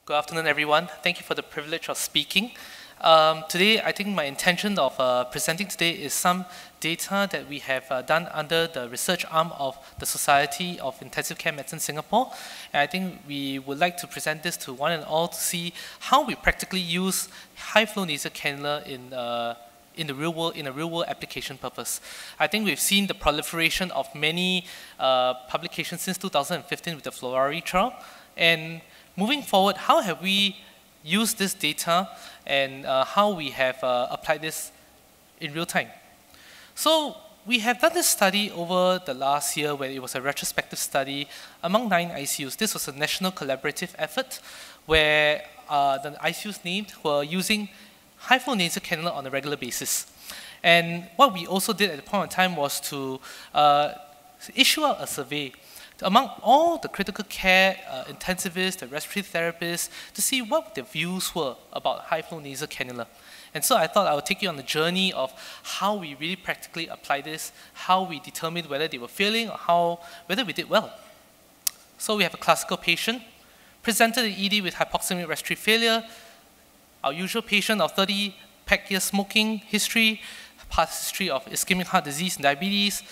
Good afternoon, everyone. Thank you for the privilege of speaking. Today, I think my intention of presenting today is some data that we have done under the research arm of the Society of Intensive Care Medicine Singapore. And I think we would like to present this to one and all to see how we practically use high-flow nasal cannula in the real world, in a real-world application purpose. I think we've seen the proliferation of many publications since 2015 with the Florari trial. And moving forward, how have we used this data and how we have applied this in real time? So we have done this study over the last year where it was a retrospective study among 9 ICUs. This was a national collaborative effort where the ICUs named were using high-flow nasal cannula on a regular basis. And what we also did at the point in time was to issue out a survey among all the critical care intensivists, the respiratory therapists, to see what their views were about high-flow nasal cannula. And so I thought I would take you on the journey of how we really practically apply this, how we determined whether they were failing or whether we did well. So we have a classical patient, presented in ED with hypoxemic respiratory failure, our usual patient of 30 pack years smoking history, past history of ischemic heart disease and diabetes,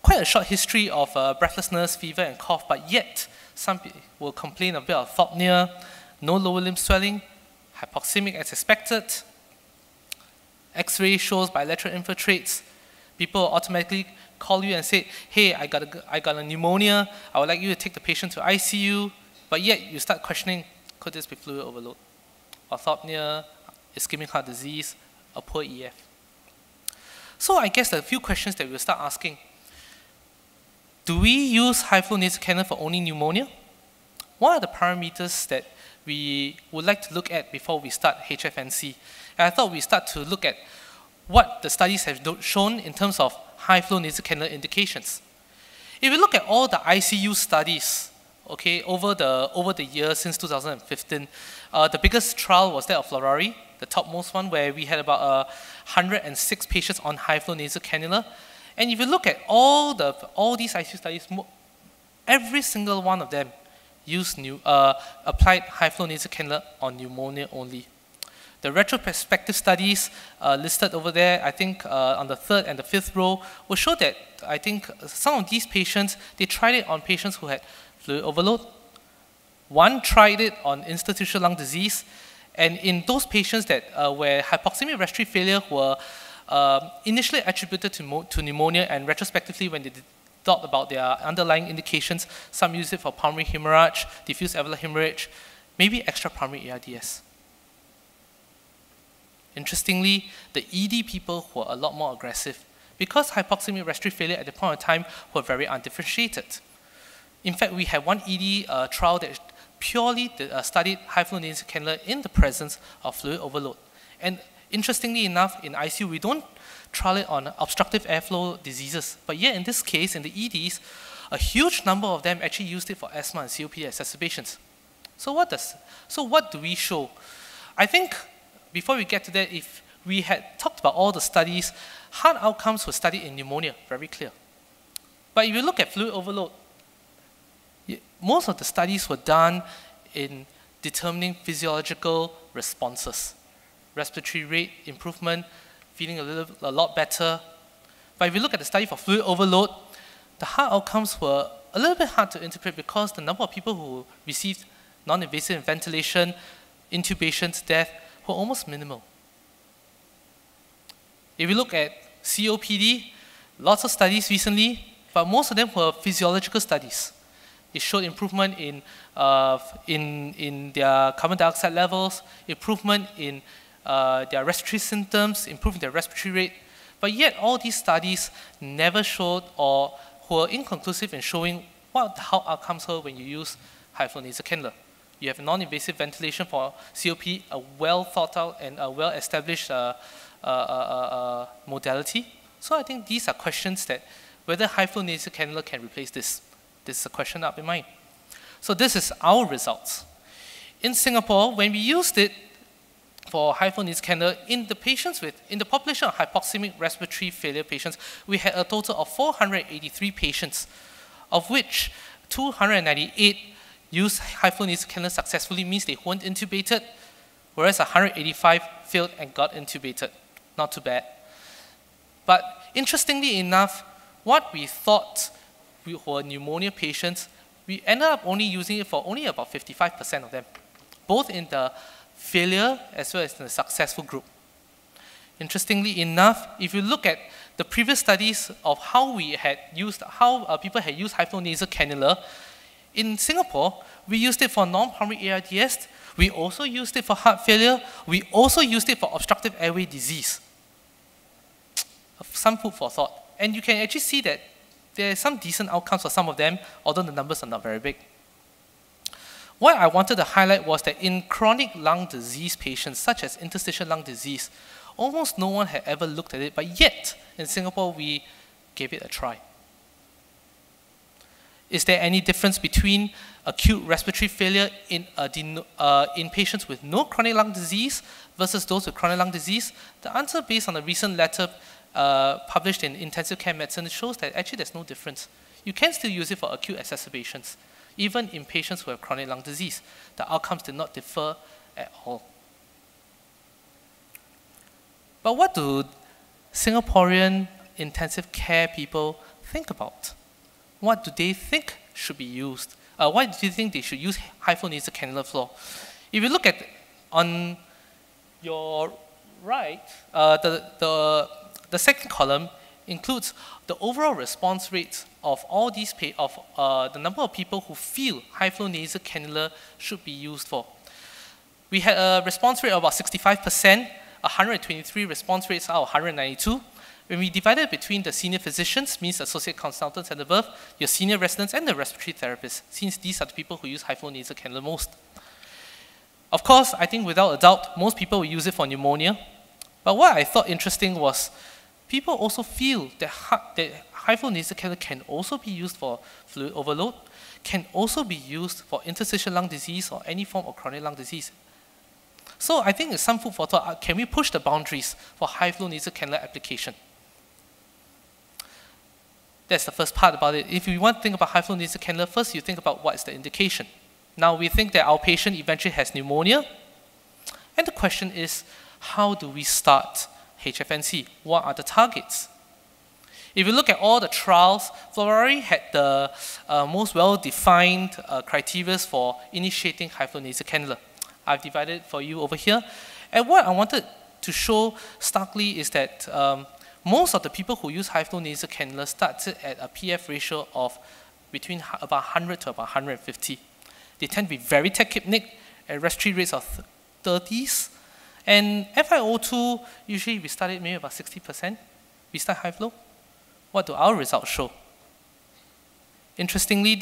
quite a short history of breathlessness, fever, and cough, but yet some people will complain a bit of thopnia, no lower limb swelling, hypoxemic as expected. X-ray shows bilateral infiltrates. People automatically call you and say, hey, I got a pneumonia, I would like you to take the patient to ICU, but yet you start questioning, could this be fluid overload? Orthopnea, ischemic heart disease, a poor EF. So I guess there are a few questions that we'll start asking. Do we use high-flow nasal cannula for only pneumonia? What are the parameters that we would like to look at before we start HFNC? And I thought we'd start to look at what the studies have shown in terms of high-flow nasal cannula indications. If we look at all the ICU studies, okay, over the years since 2015, the biggest trial was that of Florari, the topmost one, where we had about 106 patients on high-flow nasal cannula. And if you look at all these ICU studies, every single one of them applied high-flow nasal cannula on pneumonia only. The retrospective studies listed over there, I think on the 3rd and the 5th row, will show that I think some of these patients, they tried it on patients who had fluid overload. One tried it on institutional lung disease, and in those patients that where hypoxemic respiratory failure were initially attributed to pneumonia, and retrospectively when they thought about their underlying indications, some use it for pulmonary hemorrhage, diffuse alveolar hemorrhage, maybe extrapulmonary ARDS. Interestingly, the ED people were a lot more aggressive because hypoxemic respiratory failure at the point of time were very undifferentiated. In fact, we had one ED trial that purely studied high-flow nasal cannula in the presence of fluid overload. And interestingly enough, in ICU, we don't trial it on obstructive airflow diseases. But yet, in this case, in the EDs, a huge number of them actually used it for asthma and COPD exacerbations. So what do we show? I think before we get to that, if we had talked about all the studies, heart outcomes were studied in pneumonia, very clear. But if you look at fluid overload, most of the studies were done in determining physiological responses. Respiratory rate improvement, feeling a lot better. But if you look at the study for fluid overload, the heart outcomes were a little bit hard to interpret because the number of people who received non-invasive ventilation, intubations, death were almost minimal. If you look at COPD, lots of studies recently, but most of them were physiological studies. It showed improvement in their carbon dioxide levels, improvement in their respiratory symptoms, improving their respiratory rate, but yet all these studies never showed or were inconclusive in showing what the health outcomes were when you use high-flow nasal cannula. You have non-invasive ventilation for COPD, a well thought out and a well-established modality. So I think these are questions that whether high-flow nasal cannula can replace this. This is a question up in mind. So this is our results. In Singapore, when we used it for high-flow nasal cannula in the population of hypoxemic respiratory failure patients, we had a total of 483 patients, of which 298 used high-flow nasal cannula successfully means they weren't intubated, whereas 185 failed and got intubated. Not too bad. But interestingly enough, what we thought were pneumonia patients, we ended up only using it for only about 55% of them, both in the failure as well as in the successful group. Interestingly enough, if you look at the previous studies of how people had used high-flow nasal cannula, in Singapore, we used it for non-pulmonary ARDS, we also used it for heart failure, we also used it for obstructive airway disease. Some food for thought. And you can actually see that there are some decent outcomes for some of them, although the numbers are not very big. What I wanted to highlight was that in chronic lung disease patients, such as interstitial lung disease, almost no one had ever looked at it, but yet, in Singapore, we gave it a try. Is there any difference between acute respiratory failure in patients with no chronic lung disease versus those with chronic lung disease? The answer, based on a recent letter published in Intensive Care Medicine, shows that actually there's no difference. You can still use it for acute exacerbations, even in patients who have chronic lung disease. The outcomes did not differ at all. But what do Singaporean intensive care people think about? What do they think should be used? Why do you think they should use high-flow nasal cannula for? If you look at on your right, the second column includes the overall response rate of all these the number of people who feel high-flow nasal cannula should be used for. We had a response rate of about 65%, 123 response rates out of 192. When we divided between the senior physicians, means associate consultants and above, your senior residents and the respiratory therapists, since these are the people who use high-flow nasal cannula most. Of course, I think without a doubt, most people will use it for pneumonia. But what I thought interesting was people also feel that high-flow nasal cannula can also be used for fluid overload, can also be used for interstitial lung disease or any form of chronic lung disease. So I think it's some food for thought. Can we push the boundaries for high-flow nasal cannula application? That's the first part about it. If you want to think about high-flow nasal cannula, first you think about what is the indication. Now we think that our patient eventually has pneumonia, and the question is, how do we start HFNC? What are the targets? If you look at all the trials, Florari had the most well-defined criteria for initiating high-flow nasal cannula. I've divided it for you over here. And what I wanted to show starkly is that most of the people who use high-flow nasal cannula started at a PF ratio of between about 100 to about 150. They tend to be very tachypnic at respiratory rates of 30s. And FiO2, usually we start at maybe about 60%. We start high-flow. What do our results show? Interestingly,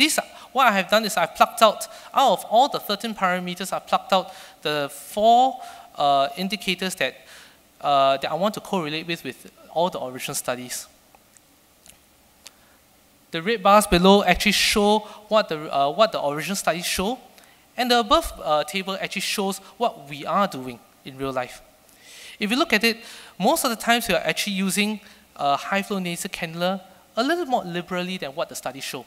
what I have done is I've plucked out of all the 13 parameters, I've plucked out the 4 indicators that I want to correlate with all the original studies. The red bars below actually show what the original studies show, and the above table actually shows what we are doing in real life. If you look at it, most of the times we are actually using high-flow nasal cannula a little more liberally than what the studies show.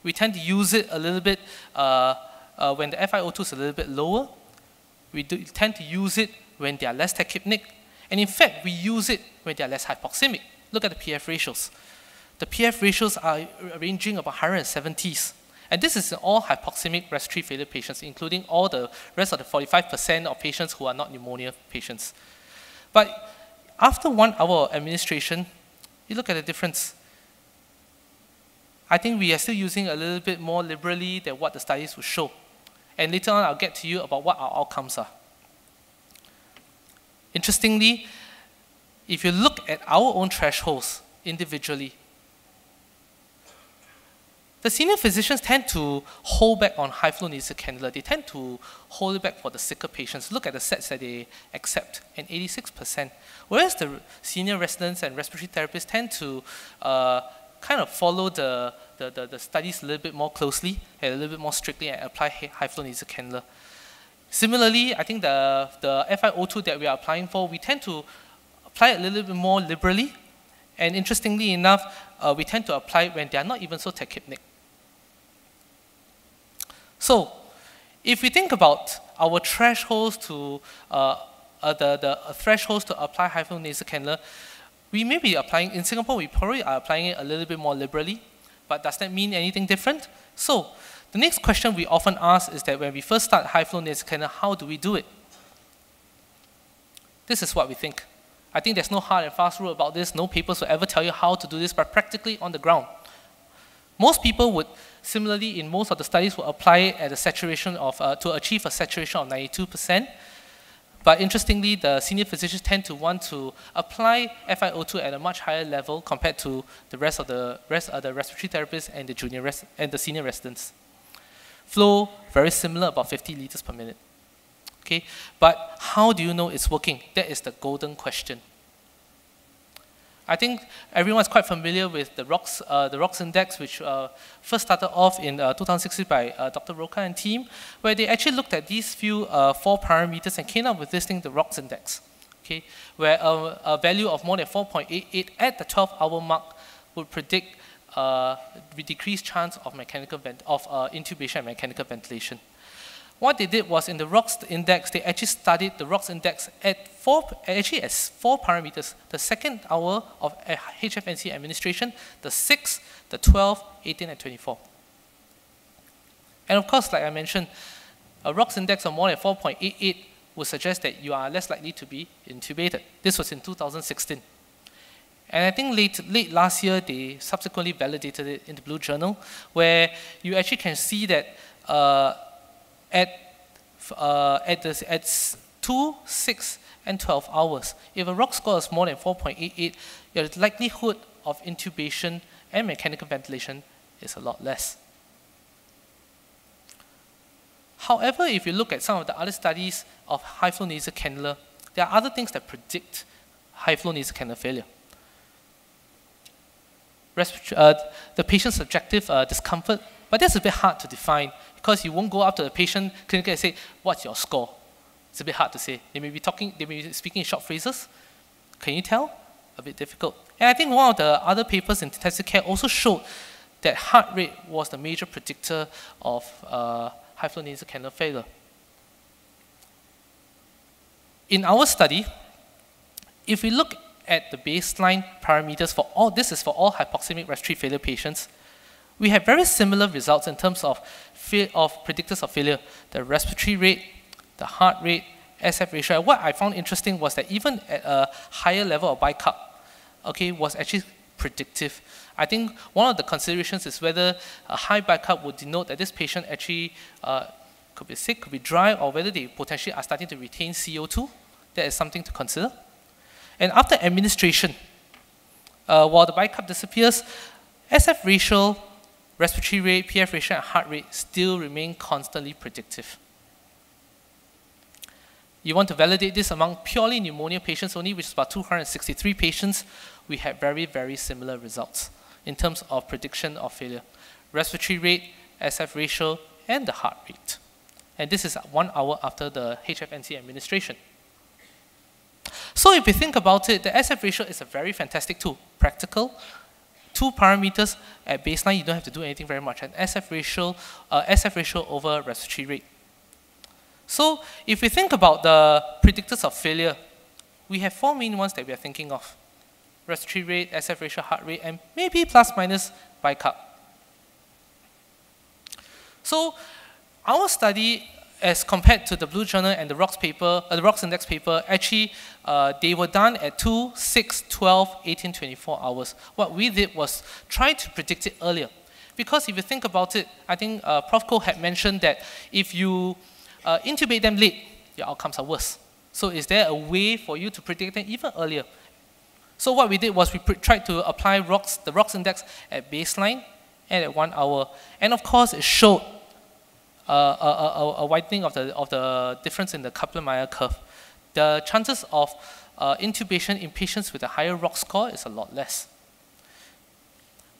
We tend to use it a little bit when the FiO2 is a little bit lower. We tend to use it when they are less tachypnic. And in fact, we use it when they are less hypoxemic. Look at the PF ratios. The PF ratios are ranging about 170s. And this is in all hypoxemic respiratory failure patients, including all the rest of the 45% of patients who are not pneumonia patients. But after 1 hour of administration, you look at the difference. I think we are still using a little bit more liberally than what the studies will show. And later on, I'll get to you about what our outcomes are. Interestingly, if you look at our own thresholds individually, the senior physicians tend to hold back on high-flow nasal cannula. They tend to hold it back for the sicker patients. Look at the sets that they accept, and 86%. Whereas the senior residents and respiratory therapists tend to kind of follow the studies a little bit more closely and a little bit more strictly and apply high-flow nasal cannula. Similarly, I think the FiO2 that we are applying for, we tend to apply it a little bit more liberally. And interestingly enough, we tend to apply it when they are not even so tachypnic. So, if we think about our thresholds to the thresholds to apply high-flow nasal cannula, we may be applying, in Singapore, we probably are applying it a little bit more liberally, but does that mean anything different? So, the next question we often ask is that when we first start high-flow nasal cannula, how do we do it? This is what we think. I think there's no hard and fast rule about this. No papers will ever tell you how to do this, but practically on the ground. Most people would, similarly in most of the studies, will apply it at a saturation of, to achieve a saturation of 92%. But interestingly, the senior physicians tend to want to apply FiO2 at a much higher level compared to the rest of the respiratory therapists and the junior and the senior residents. Flow, very similar, about 50 liters per minute. Okay, but how do you know it's working? That is the golden question. I think everyone's quite familiar with the ROX index, which first started off in 2016 by Dr. Roca and team, where they actually looked at these few 4 parameters and came up with this thing, the ROX index, okay, where a value of more than 4.88 at the 12-hour mark would predict decreased chance of intubation and mechanical ventilation. What they did was in the ROX index, they actually studied the ROX index at 4 parameters: the second hour of HFNC administration, the 6, the 12, 18, and 24. And of course, like I mentioned, a ROX index of more than 4.88 would suggest that you are less likely to be intubated. This was in 2016. And I think late last year, they subsequently validated it in the Blue Journal, where you actually can see that at 2, 6, and 12 hours, if a ROX score is more than 4.88, your likelihood of intubation and mechanical ventilation is a lot less. However, if you look at some of the other studies of high-flow nasal cannula, there are other things that predict high-flow nasal cannula failure. The patient's subjective discomfort, but that's a bit hard to define because you won't go up to the patient clinically and say, "What's your score?" It's a bit hard to say. They may be speaking in short phrases. Can you tell? A bit difficult. And I think one of the other papers in intensive care also showed that heart rate was the major predictor of high-flow nasal cannula failure. In our study, if we look at the baseline parameters for all, this is for all hypoxemic respiratory failure patients, we have very similar results in terms of predictors of failure: the respiratory rate, the heart rate, SF ratio. And what I found interesting was that even at a higher level of bicarb, okay, was actually predictive. I think one of the considerations is whether a high bicarb would denote that this patient actually could be sick, could be dry, or whether they potentially are starting to retain CO2. That is something to consider. And after administration, while the bicarb disappears, SF ratio, respiratory rate, PF ratio, and heart rate still remain constantly predictive. You want to validate this among purely pneumonia patients only, which is about 263 patients. We had very, very similar results in terms of prediction of failure. Respiratory rate, SF ratio, and the heart rate. And this is 1 hour after the HFNC administration. So if you think about it, the SF ratio is a very fantastic tool. Practical, 2 parameters at baseline, you don't have to do anything very much. And SF ratio over respiratory rate. So if we think about the predictors of failure, we have 4 main ones that we are thinking of: respiratory rate, SF ratio, heart rate, and maybe plus minus bicarb. So our study, as compared to the Blue Journal and the ROX paper, the ROX index paper, actually they were done at 2, 6, 12, 18, 24 hours. What we did was try to predict it earlier. Because if you think about it, I think Prof. Koh had mentioned that if you intubate them late, your outcomes are worse. So is there a way for you to predict them even earlier? So what we did was we tried to apply the ROX index at baseline and at 1 hour. And of course, it showed a widening of the difference in the Kaplan-Meier curve. The chances of intubation in patients with a higher ROX score is a lot less.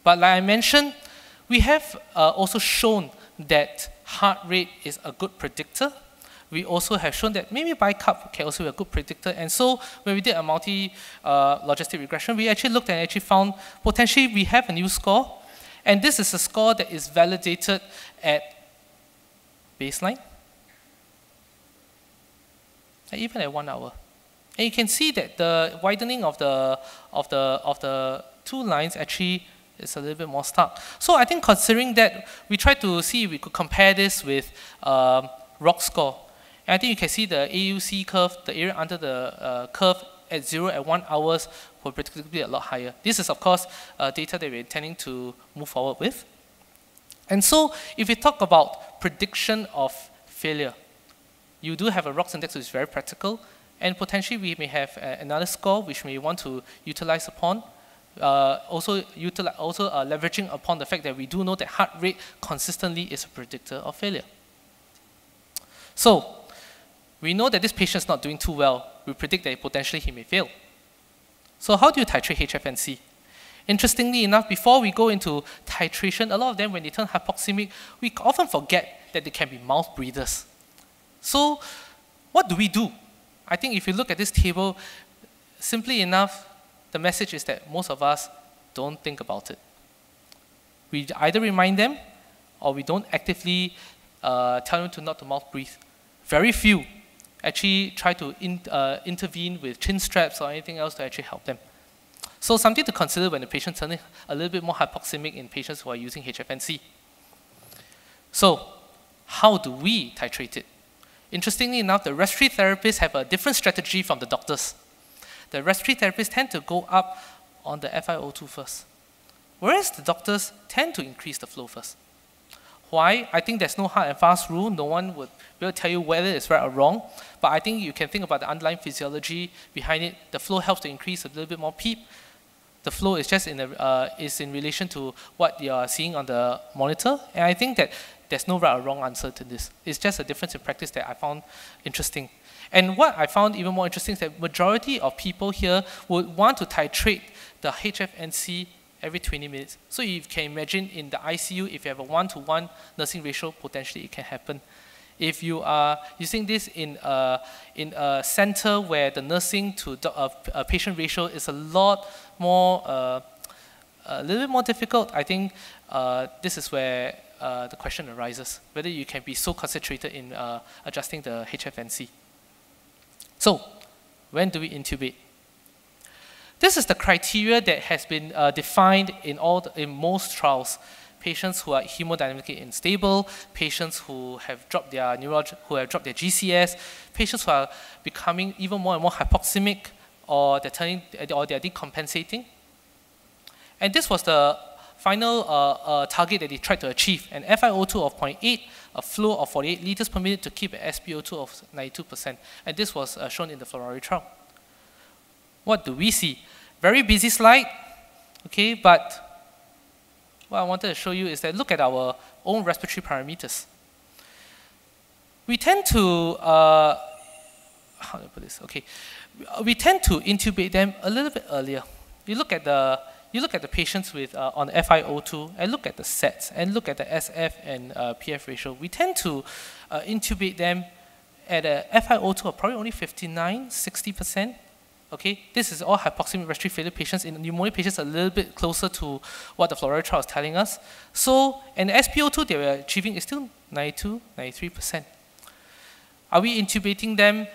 But like I mentioned, we have also shown that heart rate is a good predictor. We also have shown that maybe bicarb can also be a good predictor. And so when we did a multi-logistic regression, we actually looked and actually found potentially we have a new score. And this is a score that is validated at baseline, and even at 1 hour. And you can see that the widening of the two lines actually is a little bit more stark. So I think considering that, we tried to see if we could compare this with ROC score. And I think you can see the AUC curve, the area under the curve at 0 at 1 hour will predictably be a lot higher. This is, of course, data that we're intending to move forward with. And so, if we talk about prediction of failure, you do have a ROC index which is very practical, and potentially we may have another score which we want to utilize upon. Also leveraging upon the fact that we do know that heart rate consistently is a predictor of failure. So, we know that this patient is not doing too well. We predict that potentially he may fail. So how do you titrate HFNC? Interestingly enough, before we go into titration, a lot of them, when they turn hypoxemic, we often forget that they can be mouth breathers. So what do we do? I think if you look at this table, simply enough, the message is that most of us don't think about it. We either remind them, or we don't actively tell them to not to mouth breathe. Very few actually try to intervene with chin straps or anything else to actually help them. So something to consider when the patient turning a little bit more hypoxemic in patients who are using HFNC. So how do we titrate it? Interestingly enough, the respiratory therapists have a different strategy from the doctors. The respiratory therapists tend to go up on the FiO2 first, whereas the doctors tend to increase the flow first. Why? I think there's no hard and fast rule. No one would be able to tell you whether it's right or wrong. But I think you can think about the underlying physiology behind it. The flow helps to increase a little bit more PEEP. The flow is just is in relation to what you are seeing on the monitor. And I think that there's no right or wrong answer to this. It's just a difference in practice that I found interesting. And what I found even more interesting is that majority of people here would want to titrate the HFNC every 20 minutes. So you can imagine in the ICU, if you have a 1-to-1 nursing ratio, potentially it can happen. If you are using this in a center where the nursing to patient ratio is a lot more, a little bit more difficult, I think this is where the question arises, whether you can be so concentrated in adjusting the HFNC. So, when do we intubate? This is the criteria that has been defined in most trials. Patients who are hemodynamically unstable, patients who have dropped their their GCS, patients who are becoming even more and more hypoxemic, or they're decompensating. And this was the final target that they tried to achieve: an FiO2 of 0.8, a flow of 48 liters per minute to keep an SpO2 of 92%. And this was shown in the Ferrari trial. What do we see? Very busy slide, okay, but what I wanted to show you is that look at our own respiratory parameters. We tend to, how do I put this? Okay, we tend to intubate them a little bit earlier. You look at the patients with on FiO2 and look at the sets and look at the SF and PF ratio. We tend to intubate them at a FiO2 of probably only 59, 60%. Okay, this is all hypoxemic respiratory failure patients. In pneumonia patients, a little bit closer to what the Florida trial is telling us. So, and the SpO2 they were achieving is still 92, 93%. Are we intubating them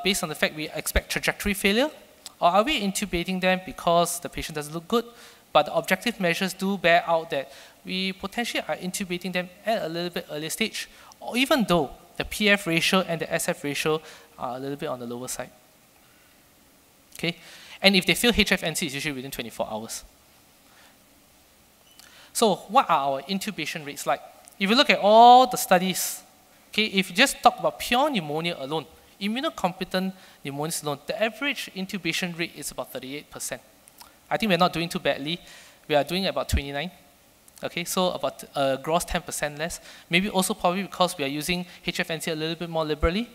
based on the fact we expect trajectory failure? Or are we intubating them because the patient doesn't look good, but the objective measures do bear out that we potentially are intubating them at a little bit earlier stage, or even though the PF ratio and the SF ratio are a little bit on the lower side? Okay, and if they fail HFNC, it's usually within 24 hours. So what are our intubation rates like? If you look at all the studies, okay, if you just talk about pure pneumonia alone, immunocompetent pneumonias alone, the average intubation rate is about 38%. I think we're not doing too badly. We are doing about 29. Okay, so about gross 10% less. Maybe also probably because we are using HFNC a little bit more liberally.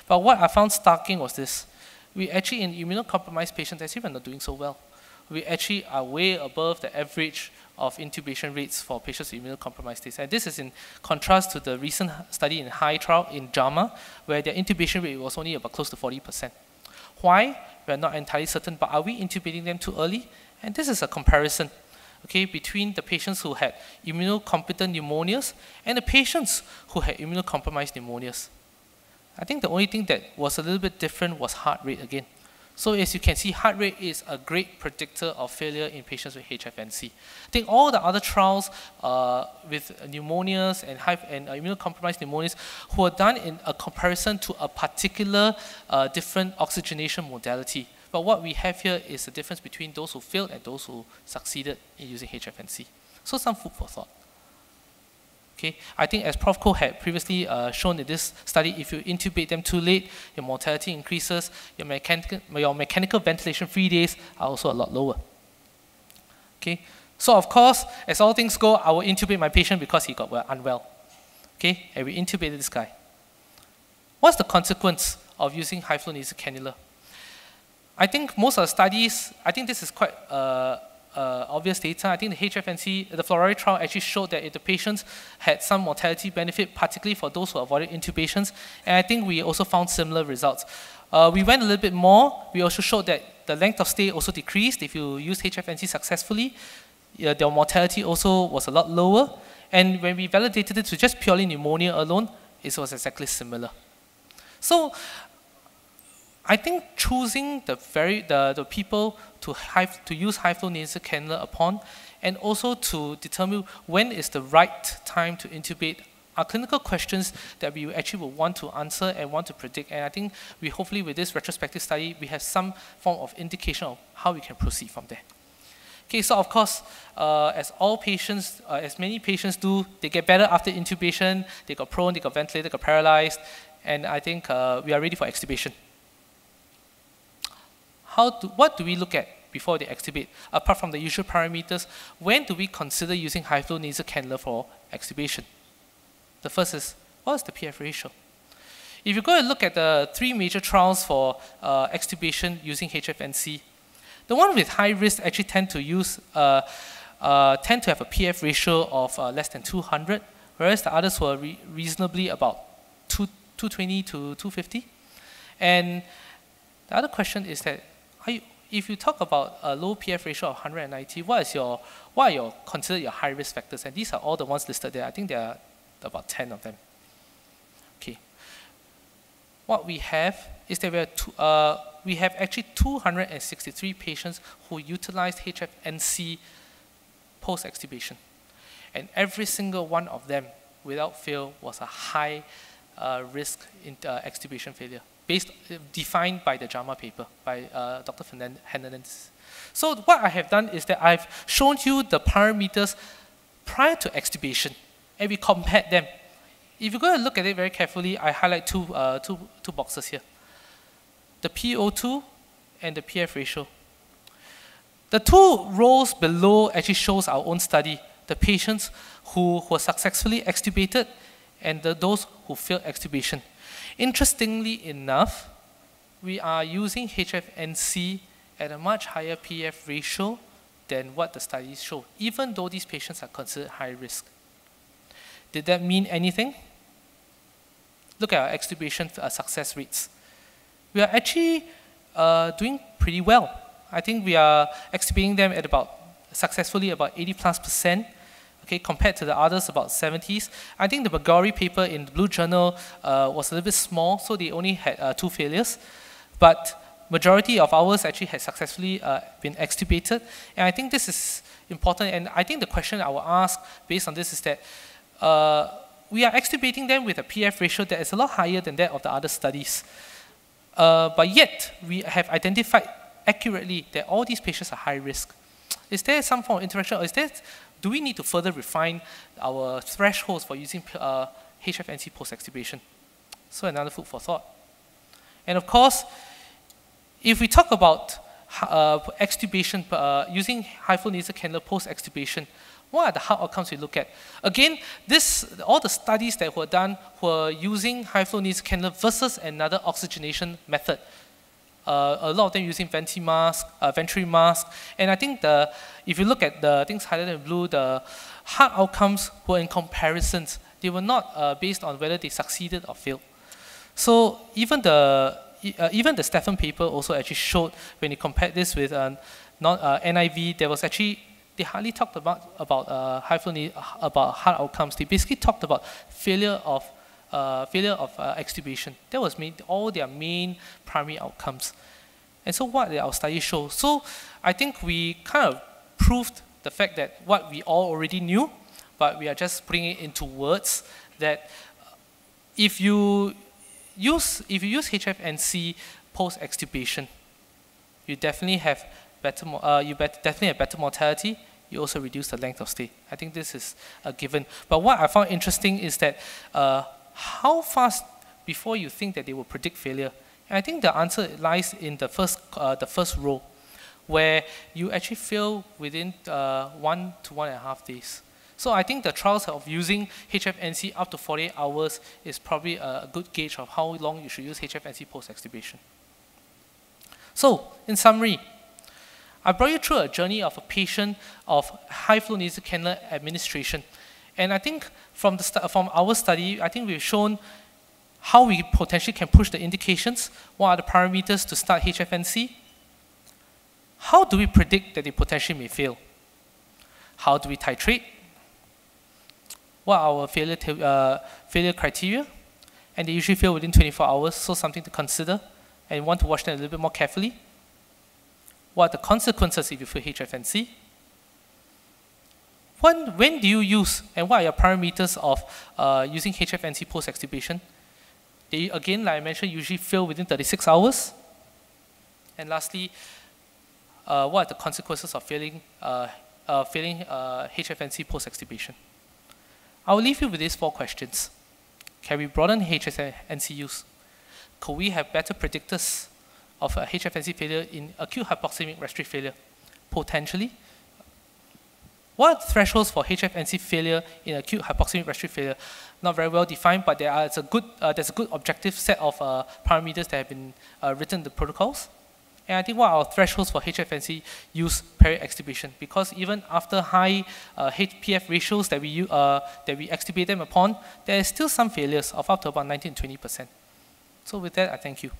But what I found starking was this. We actually, in immunocompromised patients, actually we're not doing so well. We actually are way above the average of intubation rates for patients with immunocompromised states. And this is in contrast to the recent study in HIGH trial in JAMA, where their intubation rate was only about close to 40%. Why? We're not entirely certain, but are we intubating them too early? And this is a comparison. okay, between the patients who had immunocompetent pneumonias and the patients who had immunocompromised pneumonias. I think the only thing that was a little bit different was heart rate again. So as you can see, heart rate is a great predictor of failure in patients with HFNC. I think all the other trials with pneumonias and immunocompromised pneumonias who are done in a comparison to a particular different oxygenation modality. But what we have here is the difference between those who failed and those who succeeded in using HFNC. So some food for thought. Okay, I think as Prof. Koh had previously shown in this study, if you intubate them too late, your mortality increases, your mechanical ventilation free days are also a lot lower. Okay, so of course, as all things go, I will intubate my patient because he got unwell. Okay, and we intubated this guy. What's the consequence of using high-flow nasal cannula? I think most of the studies, I think this is quite obvious data. I think the HFNC, the fluoride trial actually showed that if the patients had some mortality benefit, particularly for those who avoided intubations, and I think we also found similar results. We went a little bit more. We also showed that the length of stay also decreased if you use HFNC successfully. Their mortality also was a lot lower. And when we validated it to just purely pneumonia alone, it was exactly similar. So I think choosing the people to use high-flow nasal cannula upon, and also to determine when is the right time to intubate, are clinical questions that we actually will want to answer and want to predict. And I think we hopefully with this retrospective study, we have some form of indication of how we can proceed from there. Okay, so of course, as all patients, as many patients do, they get better after intubation. They got prone, they got ventilated, they got paralyzed, and I think we are ready for extubation. What do we look at before they extubate? Apart from the usual parameters, when do we consider using high-flow nasal cannula for extubation? The first is, what is the PF ratio? If you go and look at the 3 major trials for extubation using HFNC, the one with high risk actually tend to have a PF ratio of less than 200, whereas the others were reasonably about 220 to 250. And the other question is that, if you talk about a low PF ratio of 190, what are your considered your high risk factors? And these are all the ones listed there. I think there are about 10 of them. Okay. What we have is that we have actually 263 patients who utilized HFNC post-extubation. And every single one of them, without fail, was a high risk in extubation failure, defined by the JAMA paper by Dr. Hernandez. So what I have done is that I've shown you the parameters prior to extubation, and we compared them. If you're going to look at it very carefully, I highlight two boxes here. The PO2 and the PF ratio. The 2 rows below actually shows our own study, the patients who were successfully extubated and those who failed extubation. Interestingly enough, we are using HFNC at a much higher PF ratio than what the studies show, even though these patients are considered high risk. Did that mean anything? Look at our extubation success rates. We are actually doing pretty well. I think we are extubating them at successfully about 80+%. Okay, compared to the others, about 70s. I think the McGorry paper in the Blue Journal was a little bit small, so they only had 2 failures. But majority of ours actually had successfully been extubated. And I think this is important. And I think the question I will ask based on this is that we are extubating them with a PF ratio that is a lot higher than that of the other studies. But yet, we have identified accurately that all these patients are high risk. Is there some form of interaction, or do we need to further refine our thresholds for using HFNC post-extubation? So another food for thought. And of course, if we talk about extubation, using high-flow nasal cannula post-extubation, what are the heart outcomes we look at? Again, all the studies that were done were using high-flow nasal cannula versus another oxygenation method. A lot of them using venturi mask, and I think if you look at the things highlighted in blue, the heart outcomes were in comparisons. They were not based on whether they succeeded or failed. So even the Stephan paper also actually showed, when you compared this with NIV, they hardly talked about about heart outcomes. They basically talked about failure of extubation. That was all their main primary outcomes. And so what did our study show? So I think we kind of proved the fact that what we all already knew, but we are just putting it into words, that if you use HFNC post-extubation, you definitely have definitely have better mortality. You also reduce the length of stay. I think this is a given. But what I found interesting is that how fast before you think that they will predict failure? And I think the answer lies in the first row, where you actually fail within 1 to 1.5 days. So I think the trials of using HFNC up to 48 hours is probably a good gauge of how long you should use HFNC post-extubation. So, in summary, I brought you through a journey of a patient of high-flow nasal cannula administration. And I think from our study, I think we've shown how we potentially can push the indications, what are the parameters to start HFNC, how do we predict that they potentially may fail, how do we titrate, what are our failure criteria, and they usually fail within 24 hours, so something to consider, and you want to watch them a little bit more carefully. What are the consequences if you fail HFNC? When do you use, and what are your parameters of using HFNC post-extubation? They, again, like I mentioned, usually fail within 36 hours. And lastly, what are the consequences of failing HFNC post-extubation? I will leave you with these 4 questions. Can we broaden HFNC use? Could we have better predictors of HFNC failure in acute hypoxemic respiratory failure? Potentially. What are the thresholds for HFNC failure in acute hypoxemic respiratory failure? Not very well defined, but there's a good objective set of parameters that have been written in the protocols. And I think what are our thresholds for HFNC use peri-extubation? Because even after high HPF ratios that we extubate them upon, there is still some failures of up to about 19 to 20%. So with that, I thank you.